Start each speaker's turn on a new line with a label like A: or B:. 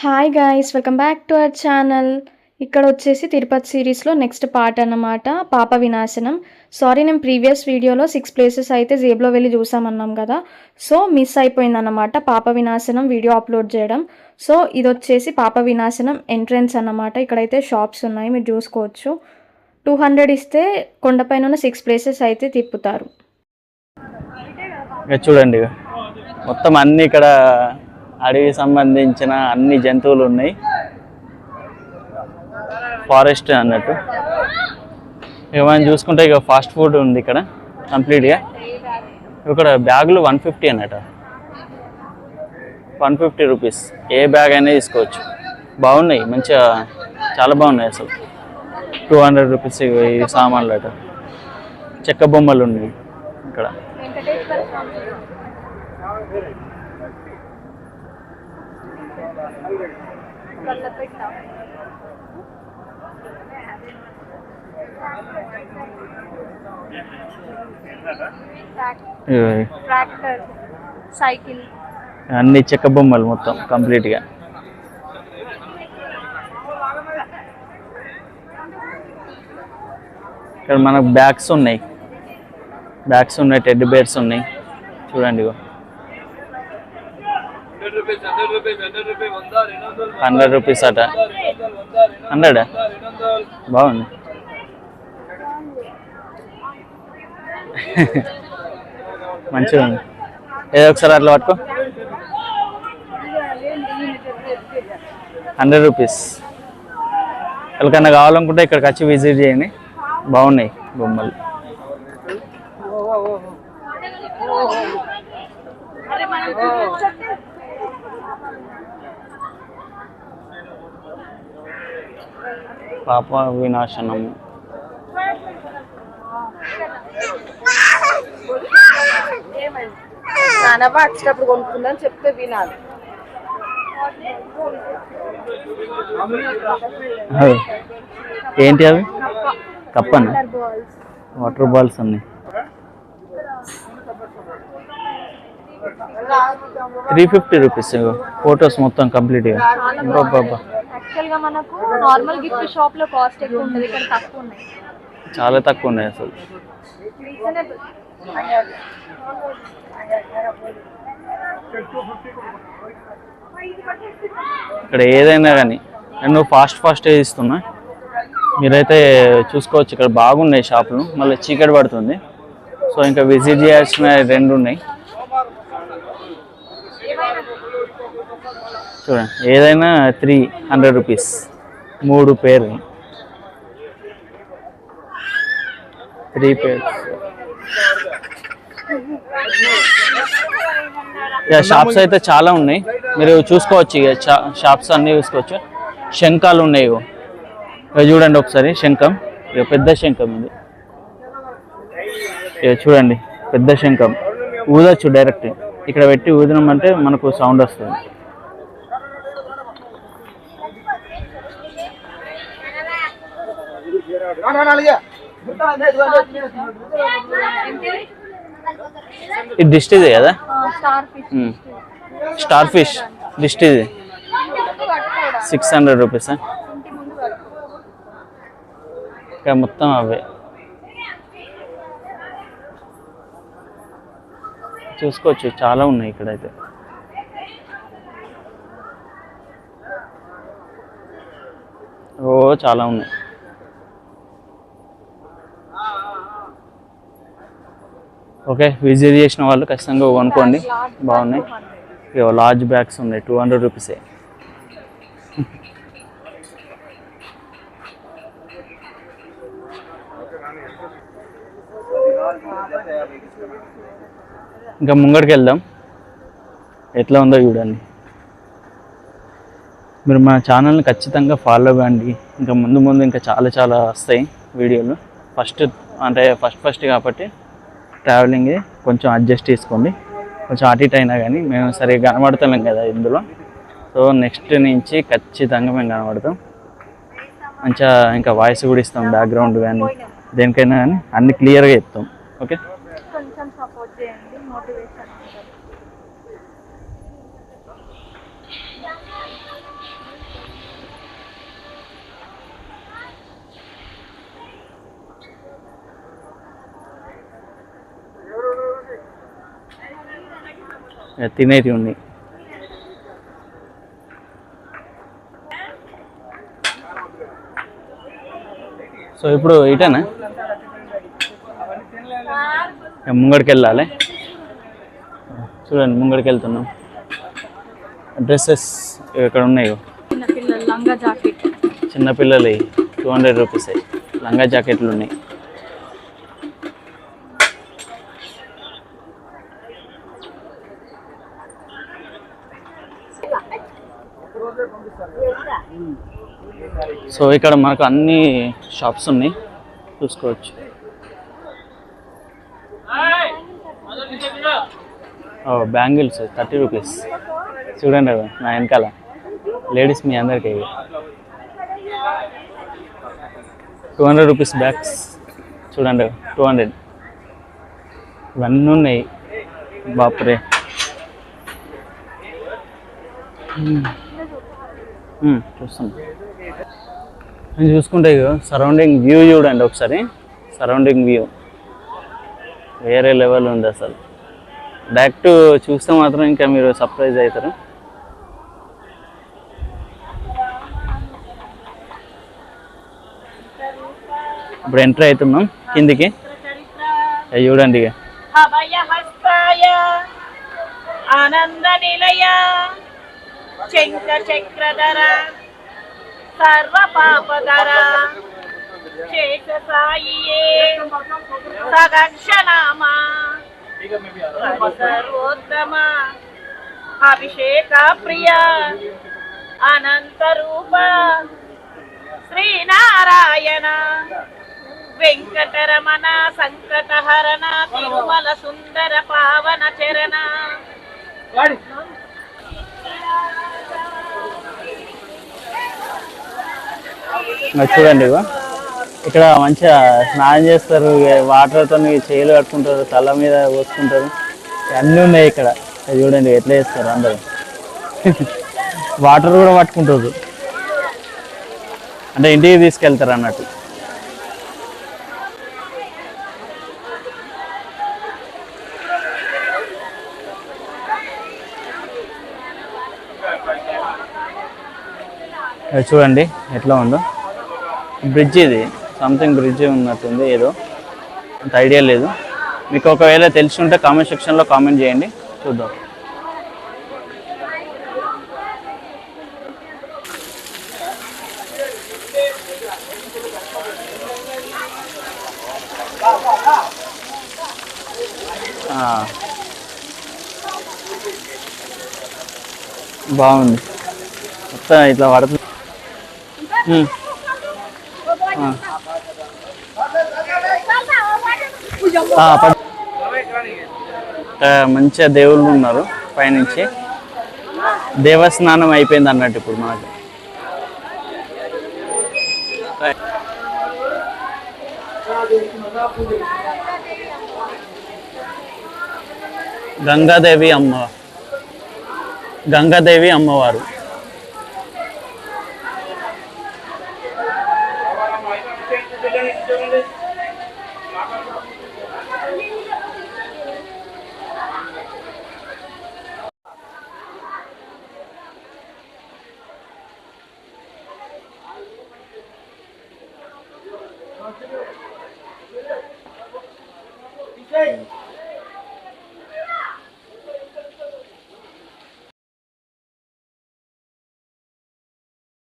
A: Hi guys welcome back to our channel. ఇక్కడ వచ్చేసి తిరుపతి సిరీస్లో నెక్స్ట్ పార్ట్ అన్నమాట, పాప వినాశనం. సారీ, నేను ప్రీవియస్ వీడియోలో 6 ప్లేసెస్ అయితే జేబులో వెళ్ళి చూసామన్నాం కదా, సో మిస్ అయిపోయిందన్నమాట పాప వినాశనం వీడియో అప్లోడ్ చేయడం. సో ఇది వచ్చేసి పాప వినాశనం ఎంట్రన్స్ అన్నమాట. ఇక్కడైతే షాప్స్ ఉన్నాయి, మీరు చూసుకోవచ్చు. 200 ఇస్తే కొండపైన ఉన్న 6 ప్లేసెస్ అయితే తిప్పుతారు.
B: చూడండి, మొత్తం అన్ని ఇక్కడ అడవికి సంబంధించిన అన్ని జంతువులు ఉన్నాయి. ఫారెస్ట్ అన్నట్టు. ఇక మనం చూసుకుంటే ఇక ఫాస్ట్ ఫుడ్ ఉంది ఇక్కడ కంప్లీట్గా. ఇక్కడ బ్యాగులు 150 అన్నట్టు, 150 రూపీస్. ఏ బ్యాగ్ అయినా తీసుకోవచ్చు. బాగున్నాయి, మంచిగా చాలా బాగున్నాయి అసలు. 200 రూపీస్ ఈ సామాన్లు అట. చెక్క బొమ్మలు ఉన్నాయి ఇక్కడ.
A: సైకిల్
B: అన్ని చెక్క బొమ్మలు మొత్తం కంప్లీట్గా. ఇక్కడ మనకు బ్యాగ్స్ ఉన్నాయి, టెడ్డీ బేర్స్ ఉన్నాయి. చూడండి, 100 రూపీస్ అట. 100 బాగుంది. మంచిగా ఉంది. ఏదో ఒకసారి అట్లా పట్టుకో. 100 రూపీస్. ఎవరికన్నా కావాలనుకుంటే ఇక్కడికి వచ్చి విజిట్ చేయండి, బాగున్నాయి బొమ్మలు. పాప వినాశనం.
C: నానవ్వ వచ్చినప్పుడు కొనుక్కుందని చెప్తే వినాలి.
B: ఏంటి అవి? కప్పనా? వాటర్ బాల్స్ ఉన్నాయి. 350 రూపీస్. ఫొటోస్ మొత్తం కంప్లీట్గా.
A: యాక్చువల్గా మనకు నార్మల్ గిఫ్ట్ షాప్ లో కాస్ట్ ఎక్కువ ఉంటుంది, ఇక్కడ తక్కువ ఉన్నాయి,
B: చాలా తక్కువ ఉన్నాయి అసలు. ఇక్కడ ఏదైనా కానీ నేను ఫాస్ట్ ఇస్తున్నా, మీరైతే చూసుకోవచ్చు. ఇక్కడ బాగున్నాయి షాపులు. మళ్ళీ చీకటి పడుతుంది, సో ఇంకా విజిట్ చేయాల్సిన 2 ఉన్నాయి. చూడండి, ఏదైనా 300 రూపీస్, 3 పేర్లు, 3 పేర్స్. ఇక షాప్స్ అయితే చాలా ఉన్నాయి, మీరు చూసుకోవచ్చు. ఇక షాప్స్ అన్నీ చూసుకోవచ్చు. శంఖాలు ఉన్నాయి, ఇక చూడండి ఒకసారి. శంఖం, ఇక పెద్ద శంఖం ఇది. ఇక చూడండి, పెద్ద శంఖం ఊదొచ్చు డైరెక్ట్. ఇక్కడ పెట్టి ఊదినామంటే మనకు సౌండ్ వస్తుంది. ఇది డిష్ ఇది కదా, స్టార్ ఫిష్ డిష్ ఇది. 600 రూపీస్. ఇక మొత్తం అవే చూసుకోవచ్చు, చాలా ఉన్నాయి ఇక్కడైతే. చాలా ఉన్నాయి. ఓకే, విజిట్ చేసిన వాళ్ళు ఖచ్చితంగా కొనుక్కోండి, బాగున్నాయి. ఇక లార్జ్ బ్యాగ్స్ ఉన్నాయి, 200 రూపీసే. ఇంకా ముంగడికి వెళ్దాం, ఎట్లా ఉందో చూడండి. మీరు మా ఛానల్ని ఖచ్చితంగా ఫాలో అవ్వండి. ఇంకా ముందు ఇంకా చాలా వస్తాయి వీడియోలు. ఫస్ట్ కాబట్టి ట్రావెలింగ్ కొంచెం అడ్జస్ట్ చేసుకోండి. కొంచెం అటు ఇటు అయినా కానీ మేము సరిగ్గా కనబడతలేం కదా ఇందులో. సో నెక్స్ట్ నుంచి ఖచ్చితంగా మేము కనబడతాం. మంచిగా ఇంకా వాయిస్ కూడా ఇస్తాం, బ్యాక్గ్రౌండ్ కానీ దేనికైనా కానీ అన్ని క్లియర్గా చెప్తాం. ఓకే,
A: కొంచెం సపోర్ట్ చేయండి, మోటివేషన్.
B: తినేటి ఉన్నాయి. సో ఇప్పుడు ఇటేనా ముంగడికి వెళ్ళాలి. చూడండి ముంగడికి వెళ్తున్నాం. డ్రెస్సెస్ ఇక్కడ ఉన్నాయి.
C: లంగా జాకెట్
B: చిన్నపిల్లలు 200 రూపీస్ లంగా జాకెట్లు ఉన్నాయి. సో ఇక్కడ మనకు అన్ని షాప్స్ ఉన్నాయి, చూసుకోవచ్చు. Bangles 30 rupees. చూడండి అవి నా వెనకాల లేడీస్ మీ అందరికీ 200 రూపీస్ బ్యాగ్స్. చూడండి 200. ఇవన్నీ ఉన్నాయి. బాపురే. చూస్తాను. నేను చూసుకుంటే సరౌండింగ్ వ్యూ చూడండి ఒకసారి. సరౌండింగ్ వ్యూ వేరే లెవెల్ ఉంది అసలు. డైరెక్ట్ చూస్తే మాత్రం ఇంకా మీరు సర్ప్రైజ్ అవుతారు. ఇప్పుడు ఎంటర్ అవుతున్నాం కిందికి. చూడండి ఇక
C: ఆనంద నిలయ శంఖ చక్రధర సర్వ పాపధర శేష సాయియే సదక్షనామా సర్వోత్తమ అభిషేక ప్రియ అనంత రూప శ్రీనారాయణ వెంకటరమణ సంకటహరణ తిరుమల సుందర పావన చరణ.
B: చూడండి ఇక్కడ మంచిగా స్నానం చేస్తారు, వాటర్తో చేతులు కట్టుకుంటారు, తల మీద పోసుకుంటారు. అన్నీ ఉన్నాయి ఇక్కడ. చూడండి ఎట్లా చేస్తారు అందరూ. వాటర్ కూడా పట్టుకుంటారు, అంటే ఇంటికి తీసుకెళ్తారు అన్నట్టు. చూడండి ఎట్లా ఉందో బ్రిడ్జ్. ఇది సంథింగ్ బ్రిడ్జ్ ఉన్నట్టుంది, ఏదో అంత ఐడియా లేదు. మీకు ఒకవేళ తెలిసి ఉంటే కామెంట్ సెక్షన్లో కామెంట్ చేయండి, చూద్దాం. బాగుంది మొత్తం ఇట్లా పడుతుంది. మంచిగా దేవుళ్ళు ఉన్నారు పైనుంచి. దేవస్నానం అయిపోయింది అన్నట్టు ఇప్పుడు మనకి. గంగాదేవి అమ్మవారు.